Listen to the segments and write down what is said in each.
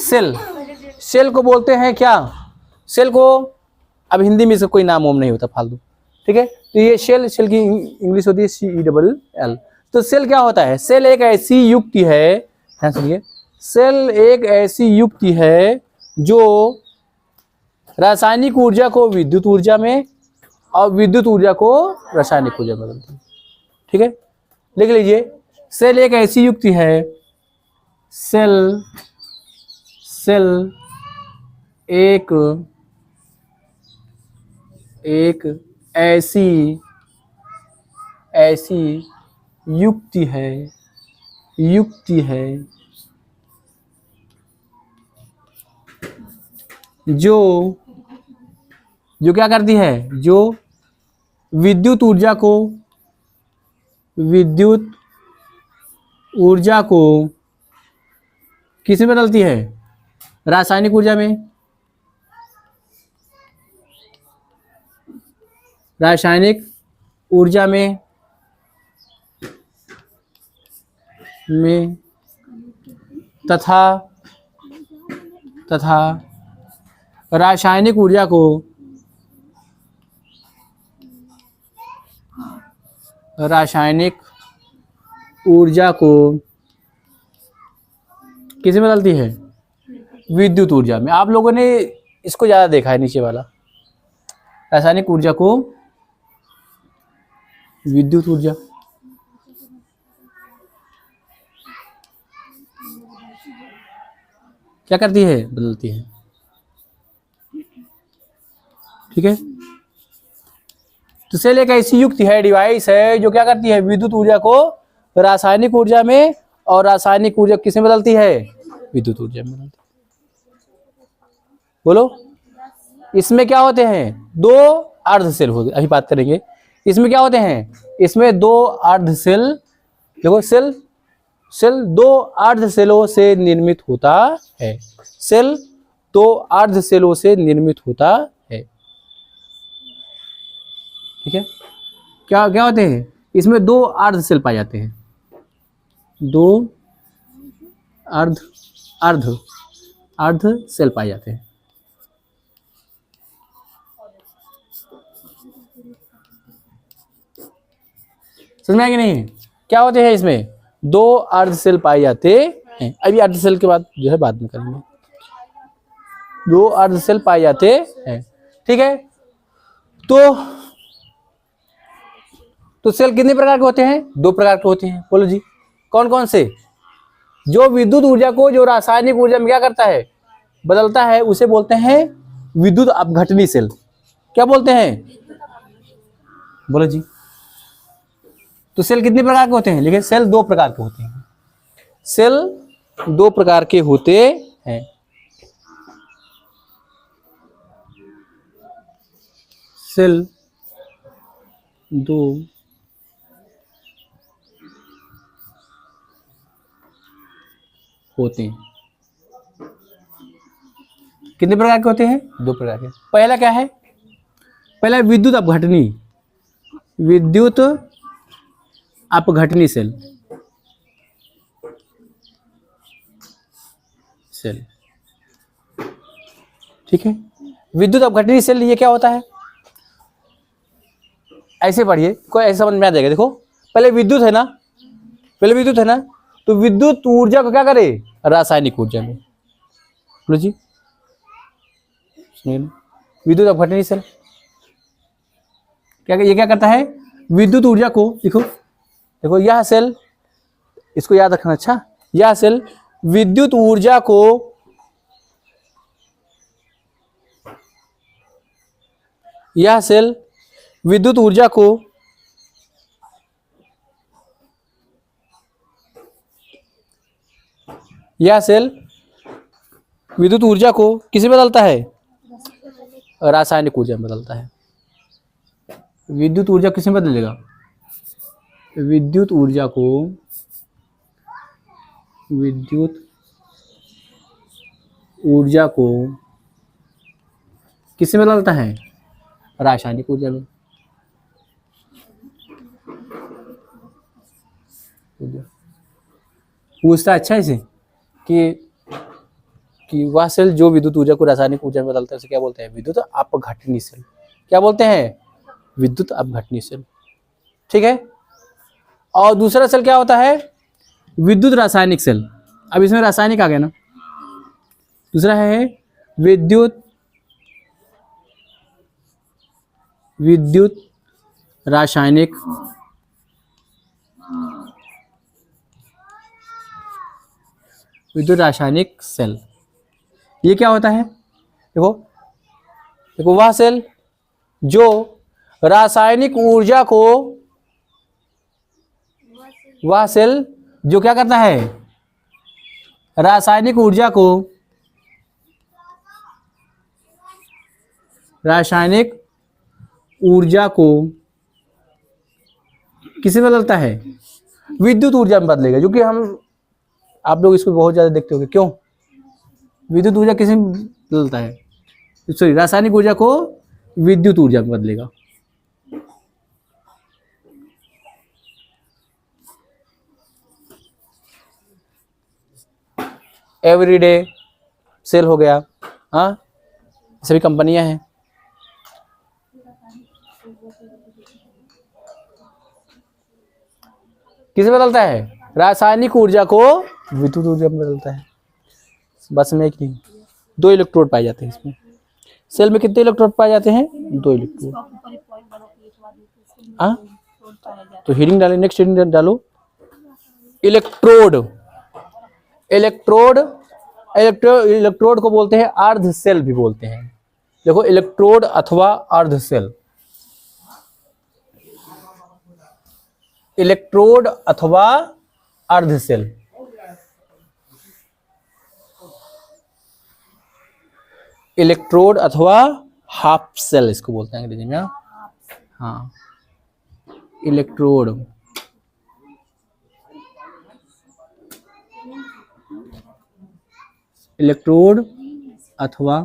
Cell, cell को बोलते हैं क्या? सेल को अब हिंदी में इसका कोई नाम वाम नहीं होता फालतू, ठीक है। तो ये सेल, सेल की इंग्लिश होती है CELL। तो सेल क्या होता है? सेल एक ऐसी युक्ति है, ध्यान सुनिए, सेल एक ऐसी युक्ति है जो रासायनिक ऊर्जा को विद्युत ऊर्जा में और विद्युत ऊर्जा को रासायनिक ऊर्जा में बदलती है, ठीक है। लिख लीजिए, सेल एक ऐसी युक्ति है, सेल एक ऐसी युक्ति है जो क्या करती है? जो विद्युत ऊर्जा को किस में बदलती है? रासायनिक ऊर्जा में, रासायनिक ऊर्जा में तथा रासायनिक ऊर्जा को किसमें बदलती है? विद्युत ऊर्जा में। आप लोगों ने इसको ज्यादा देखा है, नीचे वाला, रासायनिक ऊर्जा को विद्युत ऊर्जा। क्या करती है? बदलती है, ठीक है। तो सेल एक ऐसी युक्ति है, डिवाइस है, जो क्या करती है? विद्युत ऊर्जा को रासायनिक ऊर्जा में और रासायनिक ऊर्जा किसमें बदलती है? विद्युत ऊर्जा में बदलती है। बोलो, इसमें क्या होते हैं? दो अर्ध सेल होते, अभी बात करेंगे। इसमें क्या होते हैं? इसमें दो अर्ध सेल, देखो सेल दो अर्ध सेलों से निर्मित होता है। सेल दो अर्ध सेलों से निर्मित होता है, ठीक है। क्या होते हैं? इसमें दो अर्ध सेल पाए जाते हैं, दो अर्ध सेल पाए जाते हैं। समझ में आया कि नहीं? क्या होते हैं इसमें? दो अर्ध सेल पाए जाते हैं। अभी अर्ध सेल के बाद जो है बाद में करेंगे। दो अर्ध सेल पाए जाते हैं, ठीक है। तो सेल कितने प्रकार के होते हैं? दो प्रकार के होते हैं। बोलो जी, कौन कौन से? जो विद्युत ऊर्जा को जो रासायनिक ऊर्जा में क्या करता है? बदलता है, उसे बोलते हैं विद्युत अपघटनी सेल। क्या बोलते हैं? बोलो जी। तो सेल कितने प्रकार के होते हैं? लिखिए, सेल दो प्रकार के होते हैं। सेल दो प्रकार के होते हैं। सेल दो होते हैं। कितने प्रकार के होते हैं? दो प्रकार के। पहला क्या है? पहला विद्युत अपघटनी, विद्युत अपघटनी सेल। ठीक है। विद्युत अपघटनी सेल ये क्या होता है? ऐसे पढ़िए, कोई ऐसा समझ में आ जाएगा। देखो, पहले विद्युत है ना, तो विद्युत ऊर्जा को क्या करे? रासायनिक ऊर्जा में। बोलो जी, विद्युत अपघटनी सेल ये क्या करता है? विद्युत ऊर्जा को, देखो यह सेल, इसको याद रखना। अच्छा, यह सेल विद्युत ऊर्जा को यह सेल विद्युत ऊर्जा को किसे बदलता है? रासायनिक ऊर्जा में बदलता है। विद्युत ऊर्जा किसमें बदलेगा? विद्युत ऊर्जा को किसमें बदलता है? रासायनिक ऊर्जा में। पूछता अच्छा इसे, कि वह सेल जो विद्युत ऊर्जा को रासायनिक ऊर्जा में बदलता है उसे क्या बोलते हैं? विद्युत अपघटनी सेल। क्या बोलते हैं? विद्युत अपघटनी सेल। ठीक है। और दूसरा सेल क्या होता है? विद्युत रासायनिक सेल। अब इसमें रासायनिक आ गया ना। दूसरा है विद्युत रासायनिक सेल। ये क्या होता है? देखो देखो, वह सेल जो रासायनिक ऊर्जा को, वह सेल जो क्या करता है? रासायनिक ऊर्जा को किसे बदलता है? विद्युत ऊर्जा में बदलेगा। जो कि आप लोग इसको बहुत ज्यादा देखते होंगे। क्यों? विद्युत ऊर्जा किसे बदलता है? सॉरी, रासायनिक ऊर्जा को विद्युत ऊर्जा में बदलेगा। एवरीडे सेल हो गया, हाँ, सभी कंपनियां हैं। किसे बदलता है? रासायनिक ऊर्जा को विद्युत ऊर्जा में बदलता है। बस में एक नहीं, 2 इलेक्ट्रोड पाए जाते हैं इसमें। सेल में कितने इलेक्ट्रोड पाए जाते हैं? 2 इलेक्ट्रोड। हाँ, तो हीरिंग डालो, नेक्स्ट हीरिंग डालो। इलेक्ट्रोड को बोलते हैं अर्ध सेल भी बोलते हैं। देखो, इलेक्ट्रोड अथवा अर्ध सेल। इलेक्ट्रोड अथवा अर्ध सेल। इलेक्ट्रोड अथवा हाफ सेल इसको बोलते हैं अंग्रेजी में। हाँ, इलेक्ट्रोड अथवा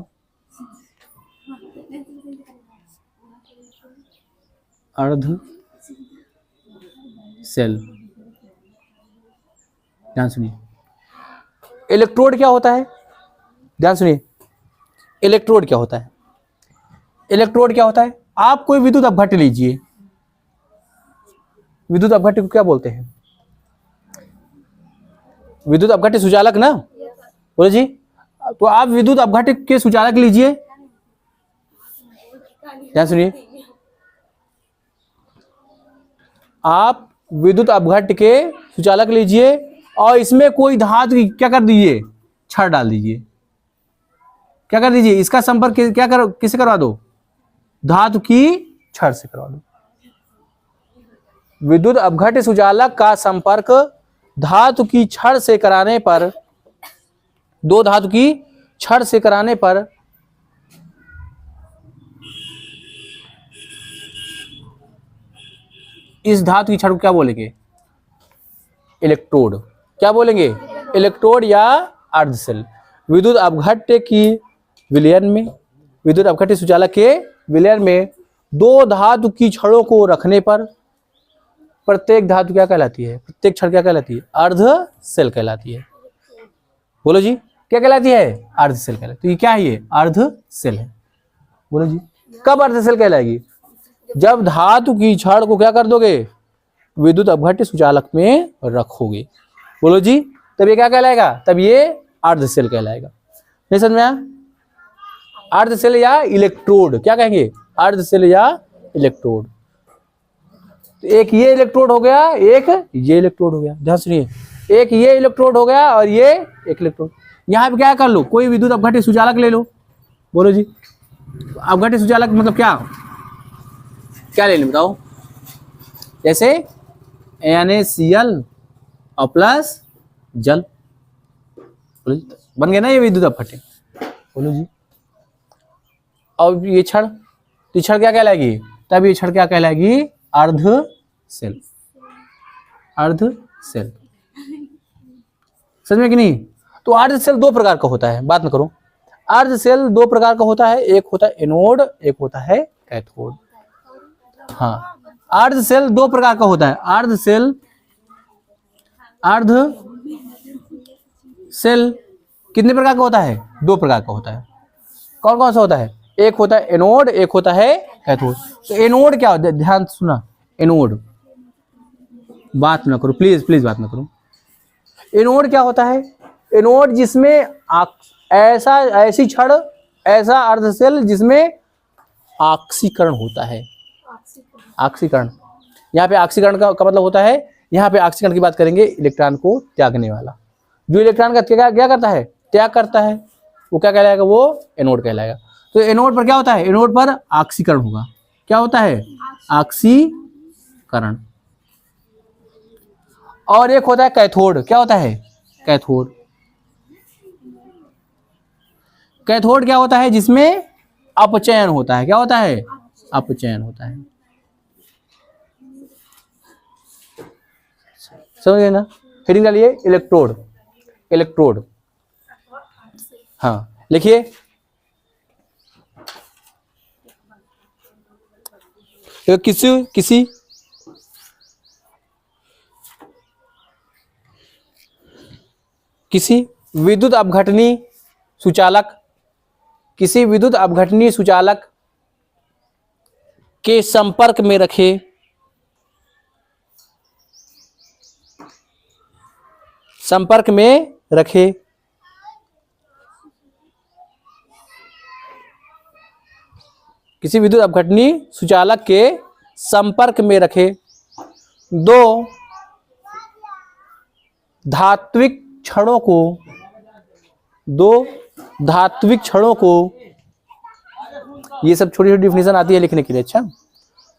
अर्ध सेल। ध्यान सुनिए, इलेक्ट्रोड क्या होता है? ध्यान सुनिए, इलेक्ट्रोड क्या होता है? इलेक्ट्रोड क्या होता है? आप कोई विद्युत अपघट्य लीजिए। विद्युत अपघट्य को क्या बोलते हैं? विद्युत अपघट्य सुचालक ना, बोले जी। तो आप विद्युत अपघट्य के सुचालक लीजिए। ध्यान सुनिए, आप विद्युत अपघट्य के सुचालक लीजिए और इसमें कोई धातु की क्या कर दीजिए? छड़ डाल दीजिए। क्या कर दीजिए? इसका संपर्क किससे करवा दो? धातु की छड़ से करवा दो। विद्युत अपघट्य सुचालक का संपर्क धातु की छड़ से कराने पर, 2 धातु की छड़ से कराने पर इस धातु की छड़ को क्या बोलेंगे? इलेक्ट्रोड। क्या बोलेंगे? इलेक्ट्रोड या अर्ध सेल। विद्युत अपघट्य की विलयन में, विद्युत अपघट्य सुचालक के विलयन में 2 धातु की छड़ों को रखने पर प्रत्येक धातु क्या कहलाती है? प्रत्येक छड़ क्या कहलाती है? अर्ध सेल कहलाती है। बोलो जी, क्या कहलाती है? अर्ध सेल कहलाती है। तो ये क्या है? ये अर्ध सेल है। बोलो जी, कब अर्ध सेल कहलाएगी? जब धातु की छड़ को क्या कर दोगे? विद्युत अपघट्य सुचालक में रखोगे। बोलो जी, तब ये क्या कहलाएगा? तब ये अर्ध सेल कहलाएगा। नहीं समझ में आया? अर्ध सेल या इलेक्ट्रोड, क्या कहेंगे? अर्ध सेल या इलेक्ट्रोड। तो एक ये इलेक्ट्रोड हो गया, एक ये इलेक्ट्रोड हो गया। ध्यान सुनिए, एक ये इलेक्ट्रोड हो गया और ये एक इलेक्ट्रोड। यहां पे क्या कर लो? कोई विद्युत अपघट्य सुचालक ले लो। बोलो जी, अपघट्य सुचालक मतलब क्या? क्या ले लें बताओ? जैसे NaCl और प्लस जल। बोलो जी, बन गया ना ये विद्युत अपघट्य। बोलो जी, और ये छड़, तो ये छड़ क्या कहलाएगी? तब ये छड़ क्या कहलाएगी? अर्ध सेल। अर्ध सेल। समझ में कि नहीं? तो अर्ध सेल 2 प्रकार का होता है। बात में करो, अर्ध सेल 2 प्रकार का होता है। एक होता है एनोड, एक होता है कैथोड। हाँ, अर्ध सेल 2 प्रकार का होता है। अर्ध सेल कितने प्रकार का होता है? 2 प्रकार का होता है। कौन कौन सा होता है? एक होता है एनोड, एक होता है कैथोड। तो एनोड क्या होता है? ध्यान से सुना, एनोड, बात ना करो प्लीज, प्लीज बात ना करो। एनोड क्या होता है? एनोड जिसमें ऐसी क्षण, ऐसा अर्ध सेल जिसमें ऑक्सीकरण होता है। ऑक्सीकरण, यहाँ पे ऑक्सीकरण का मतलब होता है, यहाँ पे ऑक्सीकरण की बात करेंगे, इलेक्ट्रॉन को त्यागने वाला। जो इलेक्ट्रॉन का क्या करता है? त्याग करता है, वो क्या कहलाएगा? वो एनोड कहलाएगा। तो एनोड पर क्या होता है? एनोड पर ऑक्सीकरण होगा। क्या होता है? ऑक्सीकरण। और एक होता है कैथोड। क्या होता है? कैथोड। कैथोड क्या होता है? जिसमें अपचयन होता है। क्या होता है? अपचयन होता है। समझ गए ना? हेडिंग डालिए इलेक्ट्रोड। इलेक्ट्रोड, हाँ लिखिए। तो किसी विद्युत अपघटनी सुचालक, किसी विद्युत अपघटनी सुचालक के संपर्क में रखे किसी विद्युत अपघटनी सुचालक के संपर्क में रखे 2 धात्विक क्षणों को, ये सब छोटी छोटी डिफिनेशन आती है लिखने के लिए। अच्छा,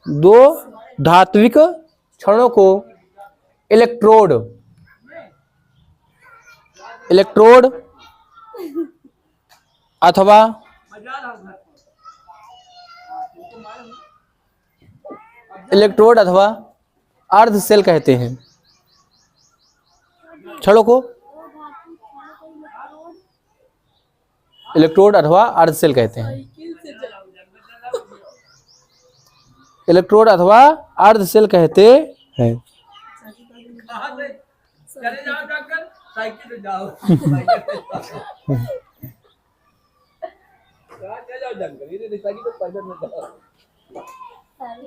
2 धात्विक क्षणों को इलेक्ट्रोड अथवा अर्ध सेल कहते हैं। क्षणों को इलेक्ट्रोड अथवा अर्ध सेल कहते हैं। इलेक्ट्रोड अथवा अर्ध सेल कहते हैं।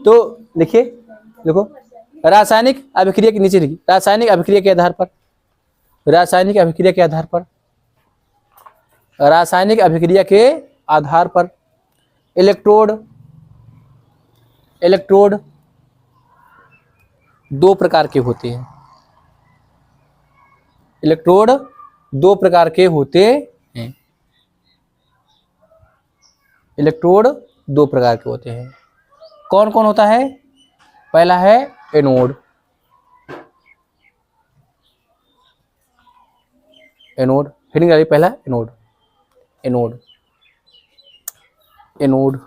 तो लिखिए, देखो रासायनिक अभिक्रिया के नीचे लिखिए, रासायनिक अभिक्रिया के आधार पर, रासायनिक अभिक्रिया के आधार पर, रासायनिक अभिक्रिया के आधार पर इलेक्ट्रोड 2 प्रकार के होते हैं। इलेक्ट्रोड 2 प्रकार के होते हैं। इलेक्ट्रोड 2 प्रकार के होते हैं। कौन कौन होता है? पहला है एनोड। एनोड हेडिंग डालिए, पहला एनोड। एनोड एनोड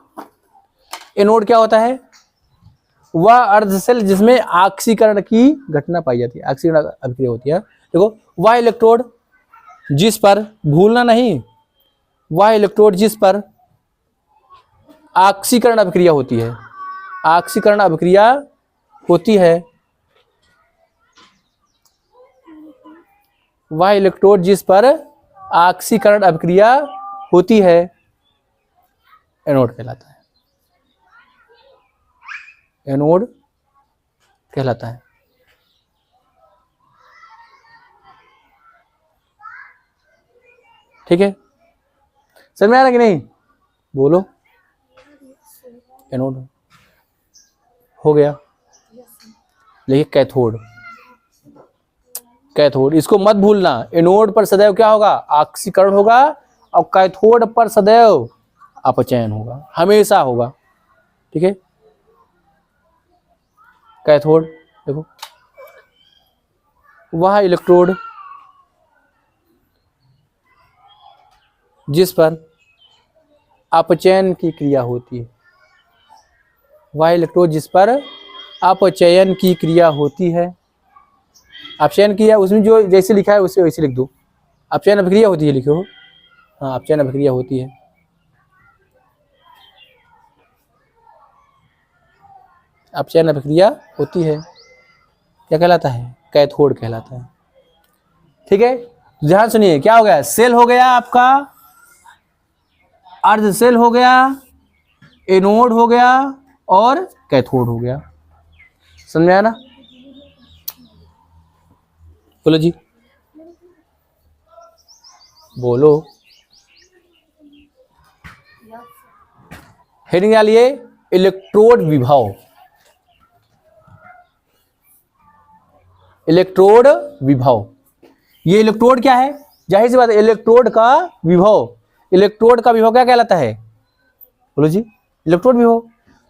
एनोड क्या होता है? वह अर्ध सेल जिसमें ऑक्सीकरण की घटना पाई जाती है, ऑक्सीकरण अभिक्रिया होती है। देखो, वह इलेक्ट्रोड जिस पर, भूलना नहीं, वह इलेक्ट्रोड जिस पर ऑक्सीकरण अभिक्रिया होती है, ऑक्सीकरण अभिक्रिया होती है, वह इलेक्ट्रोड जिस पर ऑक्सीकरण अभिक्रिया होती है एनोड कहलाता है। एनोड कहलाता है। ठीक है, समझ में आ रहा कि नहीं? बोलो। एनोड हो गया। लेकिन कैथोड, कैथोड इसको मत भूलना। एनोड पर सदैव क्या होगा? ऑक्सीकरण होगा, और कैथोड पर सदैव अपचयन होगा, हमेशा होगा। ठीक है, कैथोड देखो, वह इलेक्ट्रोड जिस पर अपचयन की क्रिया होती है, वह इलेक्ट्रोड जिस पर अपचयन की क्रिया होती है। अपचयन किया, उसमें जो जैसे लिखा है उसे वैसे लिख दो। अपचयन अभिक्रिया होती है, लिखो। हाँ, अपचयन अभिक्रिया होती है। अपचयन अभिक्रिया होती है, क्या कहलाता है? कैथोड कहलाता है। ठीक है, ध्यान सुनिए, क्या हो गया, सेल हो गया आपका, अर्ध सेल हो गया, एनोड हो गया और कैथोड हो गया। समझ में आया ना? बोलो जी, बोलो। हेडिंग डालिए, इलेक्ट्रोड विभव। इलेक्ट्रोड विभव, ये इलेक्ट्रोड क्या है? जाहिर सी बात है, इलेक्ट्रोड का विभव। इलेक्ट्रोड का विभव क्या कहलाता है? बोलो जी, इलेक्ट्रोड विभव।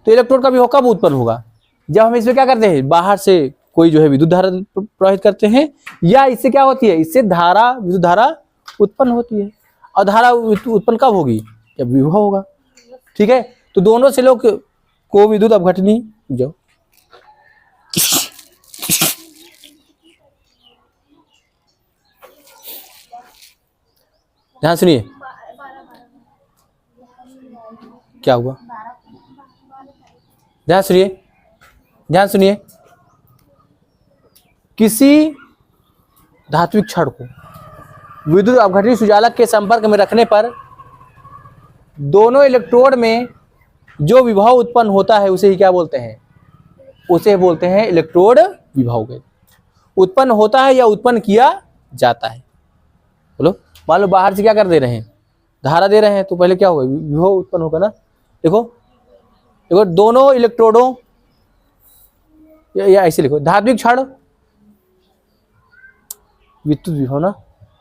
तो इलेक्ट्रोड का विभव कब उत्पन्न होगा? जब हम इसमें क्या करते हैं, बाहर से कोई जो है विद्युत धारा प्रवाहित करते हैं, या इससे क्या होती है, इससे धारा, विद्युत धारा उत्पन्न होती है। और धारा उत्पन्न कब होगी? जब विभव होगा। ठीक है, तो दोनों सेलों को विद्युत अपघटनी, जाओ ध्यान सुनिए, क्या हुआ, ध्यान सुनिए, ध्यान सुनिए। किसी धात्विक क्षण को विद्युत अपघटनी सुचालक के संपर्क में रखने पर दोनों इलेक्ट्रोड में जो विभव उत्पन्न होता है उसे ही क्या बोलते हैं? उसे बोलते हैं इलेक्ट्रोड विभव। उत्पन्न होता है या उत्पन्न किया जाता है? बोलो, मान लो बाहर से क्या कर दे रहे हैं, धारा दे रहे हैं, तो पहले क्या होगा, विभव उत्पन्न होगा ना। देखो देखो, दोनों इलेक्ट्रोडों, या ऐसे लिखो, धात्विक क्षण विद्युत विभव ना,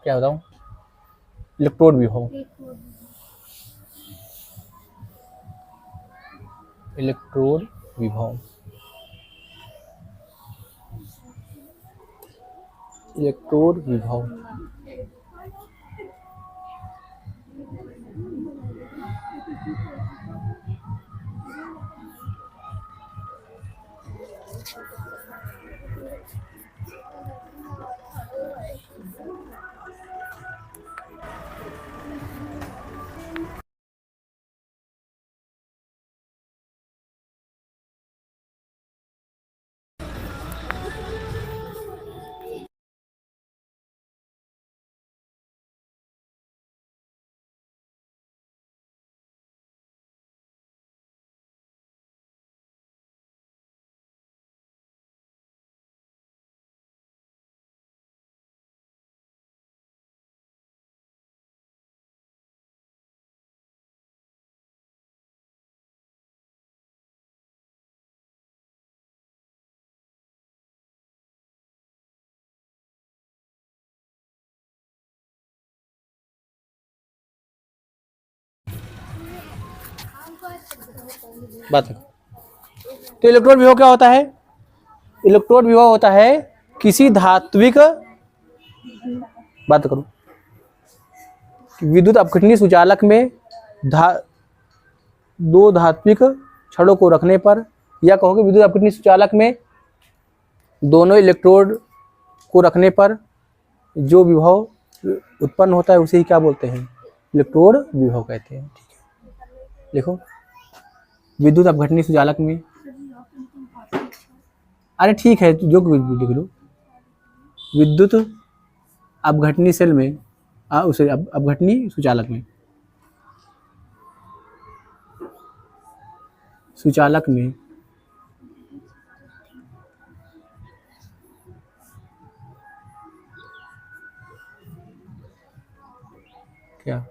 क्या बताऊं, इलेक्ट्रोड विभव, इलेक्ट्रोड विभव, इलेक्ट्रोड विभव। बात, तो इलेक्ट्रोड विभव क्या होता है? इलेक्ट्रोड विभव होता है किसी धात्विक, बात करो, विद्युत अपघटनी सुचालक में दो धात्विक छड़ों को रखने पर, या कहोगे विद्युत अपघटनी सुचालक में दोनों इलेक्ट्रोड को रखने पर जो विभव उत्पन्न होता है उसे ही क्या बोलते हैं? इलेक्ट्रोड विभव कहते हैं। ठीक है, देखो, विद्युत अपघटनी सुचालक में, अरे ठीक है, जो लिख लो, विद्युत अपघटनी सेल में, उसे अपघटनी सुचालक में, सुचालक में क्या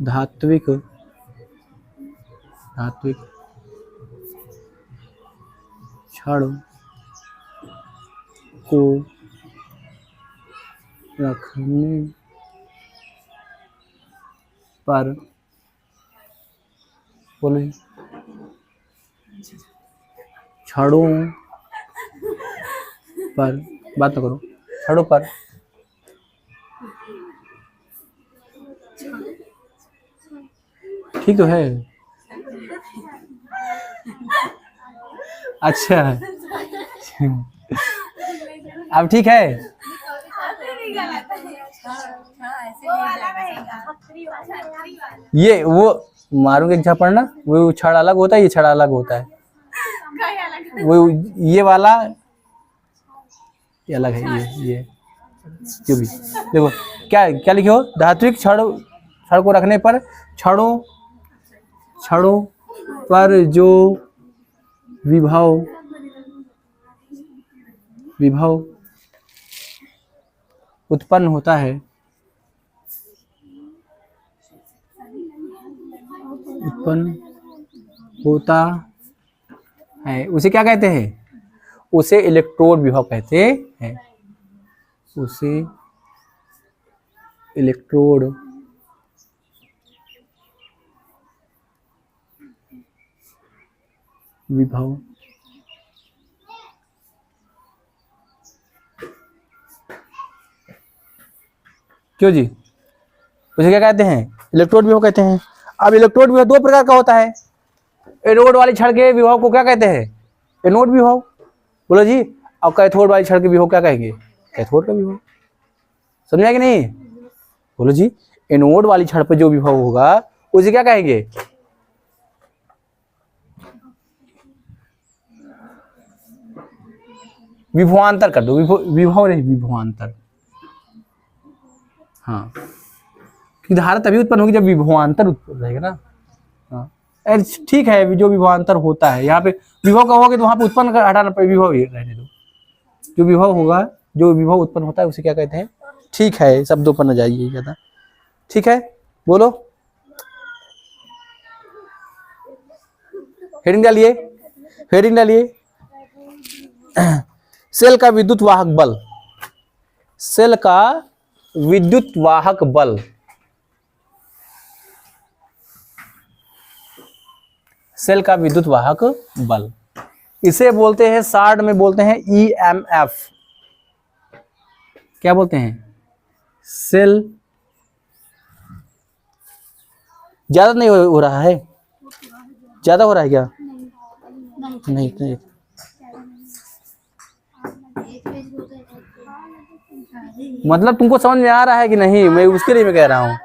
धात्विक छड़ को रखने पर, बोलो, छड़ों पर, बात तो करो, छड़ों पर ठीक तो है। अच्छा, अब ठीक है। ये वो मारूंगे झापड़ ना, वो छड़ अलग होता है, ये छड़ अलग होता है। वो ये वाला ये अलग है, ये जो भी देखो क्या क्या लिखे हो, धात्विक छड़ को रखने पर छड़ों पर जो विभव उत्पन्न होता है उसे क्या कहते हैं? उसे इलेक्ट्रोड विभव कहते हैं। उसे इलेक्ट्रोड विभव क्यों जी? उसे क्या कहते हैं? इलेक्ट्रोड विभव कहते हैं। अब इलेक्ट्रोड विभव दो प्रकार का होता है। एनोड वाली छड़ के विभव को क्या कहते हैं? एनोड विभव। बोलो जी। अब कैथोड वाली छड़ के विभव क्या कहेंगे? कैथोड का विभव। समझा कि नहीं? बोलो जी। एनोड वाली छड़ पर जो विभव होगा उसे क्या कहेंगे? विभवांतर कर दो, विभव नहीं, विभवांतर। हाँ, कि धारा तभी उत्पन्न होगी जब विभवांतर उत्पन्न रहेगा ना। हाँ ठीक है, जो विभवांतर होता है यहाँ पे विभव कहोगे तो वहां पे उत्पन्न हटाना पड़ेगा, विभव ही रहने दो। जो विभव होगा, जो विभव उत्पन्न होता है उसे क्या कहते हैं? ठीक है, शब्दों पर न जाइए ज्यादा। ठीक है, बोलो। हेडिंग डालिए, हेडिंग डालिए। सेल का विद्युत वाहक बल। सेल का विद्युत वाहक बल। सेल का विद्युत वाहक बल, इसे बोलते हैं, शॉर्ट में बोलते हैं EMF। क्या बोलते हैं? सेल ज्यादा नहीं हो रहा है? ज्यादा हो रहा है क्या? नहीं। मतलब तुमको समझ में आ रहा है कि नहीं? मैं उसके लिए मैं कह रहा हूं।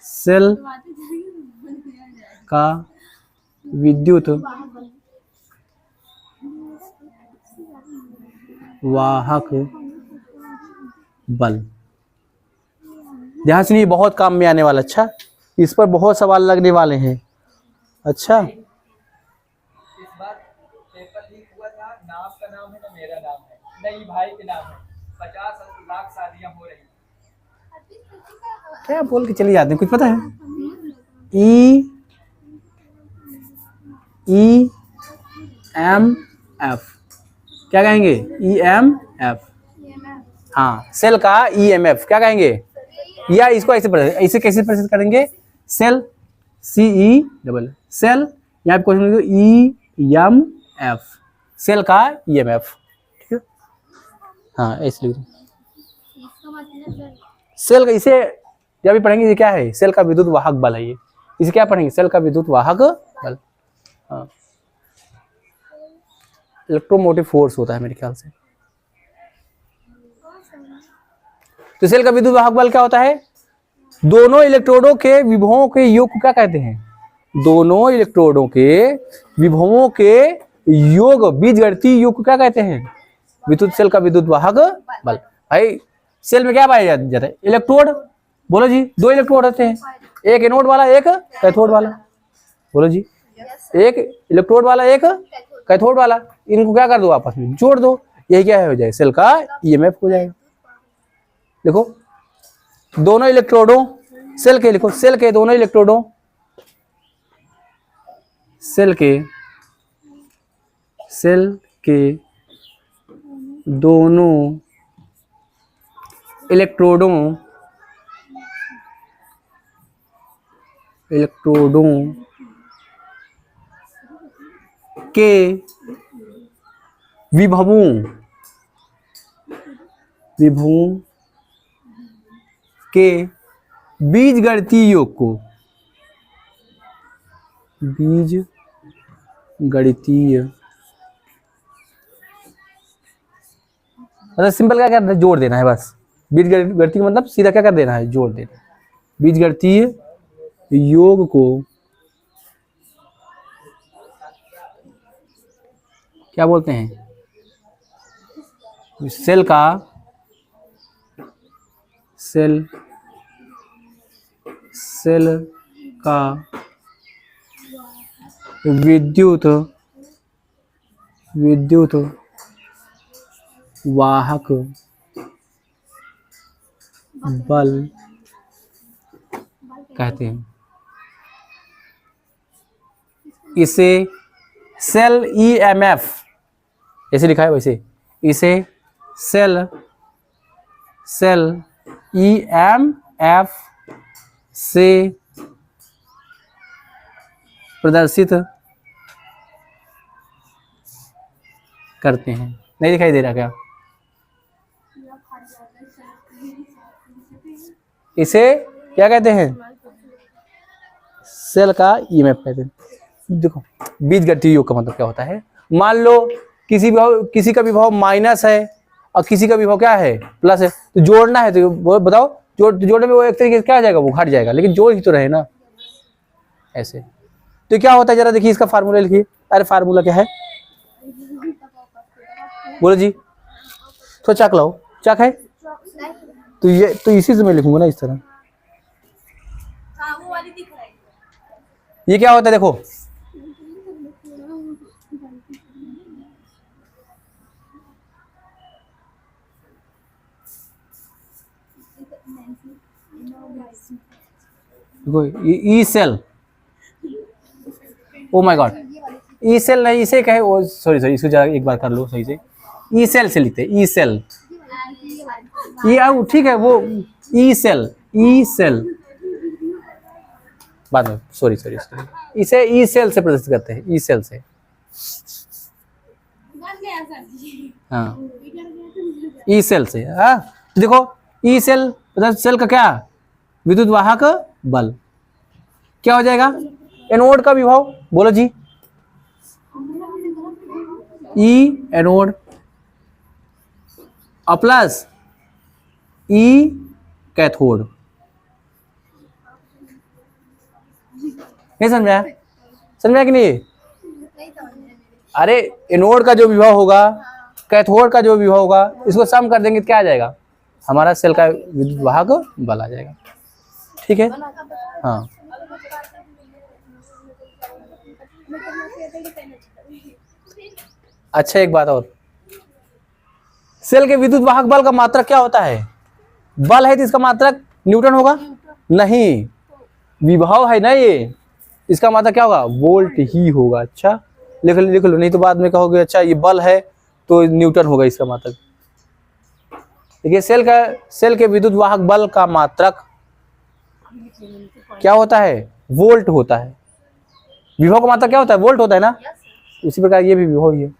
सेल का विद्युत वाहक बल, ध्यान से नहीं, बहुत काम में आने वाला। अच्छा, इस पर बहुत सवाल लगने वाले हैं। अच्छा, इस बार पेपर लीक हुआ था, नाम का नाम है ना मेरा नाम है, नहीं भाई के नाम है। 50 लाख शादियां हो रही। क्या बोल के चले जाते हैं, कुछ पता है? EMF क्या कहेंगे? EMF। हाँ, सेल का EMF क्या कहेंगे? या इसको ऐसे कैसे प्रस्तुत करेंगे? सेल CE सेल, यहाँ पे क्वेश्चन लिखो EMF, सेल का EMF। ठीक है, हाँ ऐसे लिखो। सेल का, इसे जब भी पढ़ेंगे ये क्या है? सेल का विद्युत वाहक बल है ये। इसे क्या पढ़ेंगे? सेल का विद्युत वाहक बल। हाँ, इलेक्ट्रोमोटिव फोर्स होता है मेरे ख्याल से। तो सेल का विद्युत वाहक बल क्या होता है? दोनों इलेक्ट्रोडों के विभवों के योग को क्या कहते हैं? दोनों इलेक्ट्रोडों के विभवों के योग, बीजगणितीय योग को क्या कहते हैं? विद्युत सेल का विद्युत वाहक बल। भाई सेल में क्या पाया जाता है? इलेक्ट्रोड। बोलो जी, दो इलेक्ट्रोड होते हैं, एक एनोड वाला, एक कैथोड वाला। बोलो जी, एक इलेक्ट्रोड वाला, एक कैथोड वाला। इनको क्या कर दो? आपस में जोड़ दो, यही क्या है? हो जाए सेल का EMF हो जाएगा। देखो, दोनों इलेक्ट्रोडों, सेल के लिखो, सेल के दोनों इलेक्ट्रोडों, सेल के दोनों इलेक्ट्रोडों के विभवों के बीजगणितीय योग को, बीजगणितीय मतलब सिंपल क्या करना है? जोड़ देना है बस। बीजगणितीय मतलब सीधा क्या कर देना है? जोड़ देना। बीजगणितीय योग को क्या बोलते हैं? सेल का विद्युत वाहक बल कहते हैं। इसे सेल ईएमएफ ऐसे लिखा है वैसे, इसे सेल ईएमएफ से प्रदर्शित करते हैं। नहीं दिखाई दे रहा क्या? इसे क्या कहते हैं? सेल का ईएमएफ कहते हैं। देखो बीजगणितीय योग का मतलब क्या होता है। मान लो किसी का विभव माइनस है और किसी का विभव क्या है, प्लस है, तो जोड़ना है तो वो बताओ, जोड़ने में वो एक तरीके से क्या आ जाएगा, वो घट जाएगा, लेकिन जोड़ ही तो रहे ना ऐसे। तो क्या होता है जरा देखिए, इसका फार्मूला लिखिए। अरे फार्मूला क्या है बोलो जी, तो चक लाओ, चक है तो ये तो इसी से मैं लिखूंगा ना इस तरह। ये क्या होता है देखो, E cell, oh my God, E cell नहीं, इसे कहे वो, सॉरी इसको जरा एक बार कर लो सही से। ई सेल से लिखते हैं, ई सेल, ये ठीक है वो ई सेल बाद में, सॉरी इसे ई सेल से प्रदर्शित करते हैं, ई सेल से। हाँ ई सेल से। हाँ देखो ई सेल सेल का क्या, विद्युत वाहक बल क्या हो जाएगा, एनोड का विभव बोलो जी, ई एनोड और प्लस ई कैथोड। नहीं समझा कि नहीं? अरे एनोड का जो विभव होगा, कैथोड का जो विभव होगा, इसको सम कर देंगे तो क्या आ जाएगा, हमारा सेल का विद्युत वाहक बल आ जाएगा। ठीक है, हाँ अच्छा एक बात और, सेल के विद्युत वाहक बल का मात्रक क्या होता है? बल है तो इसका मात्रक न्यूटन होगा नहीं, विभव है ना ये, इसका मात्रक क्या होगा, वोल्ट ही होगा। अच्छा लिख लो नहीं तो बाद में कहोगे अच्छा ये बल है तो न्यूटन होगा इसका मात्रक। देखिए सेल के विद्युत वाहक बल का मात्रक क्या होता है, वोल्ट होता है। विभव का मात्रक क्या होता है, वोल्ट होता है ना, उसी प्रकार ये भी विभव ही है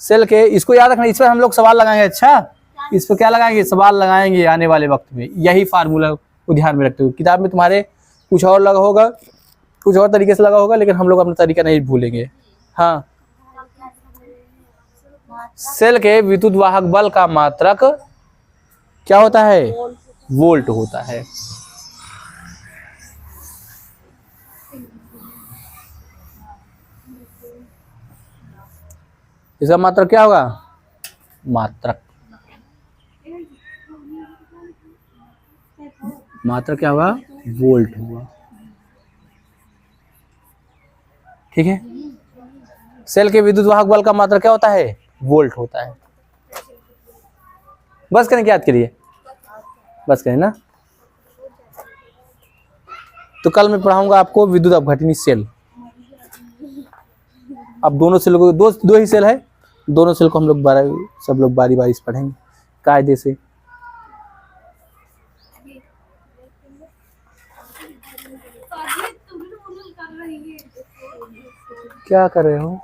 सेल के। इसको याद रखना, इस पर हम लोग सवाल लगाएंगे। अच्छा इस पर क्या लगाएंगे, सवाल लगाएंगे आने वाले वक्त में, यही फार्मूला को ध्यान में रखते हुए। किताब में तुम्हारे कुछ और लगा होगा, कुछ और तरीके से लगा होगा, लेकिन हम लोग अपना तरीका नहीं भूलेंगे। हाँ सेल के विद्युत वाहक बल का मात्रक क्या होता है, वोल्ट होता है। इसका मात्रक क्या होगा, मात्रक क्या होगा, वोल्ट होगा। ठीक है, सेल के विद्युत वाहक बल का मात्रक क्या होता है, वोल्ट होता है। बस करें याद करिए, बस करें ना। तो कल मैं पढ़ाऊंगा आपको विद्युत अपघटनी सेल। अब दोनों सेल को दो ही सेल है, दोनों सेल को हम लोग सब लोग बारी बारी से पढ़ेंगे कायदे से। क्या कर रहे हो?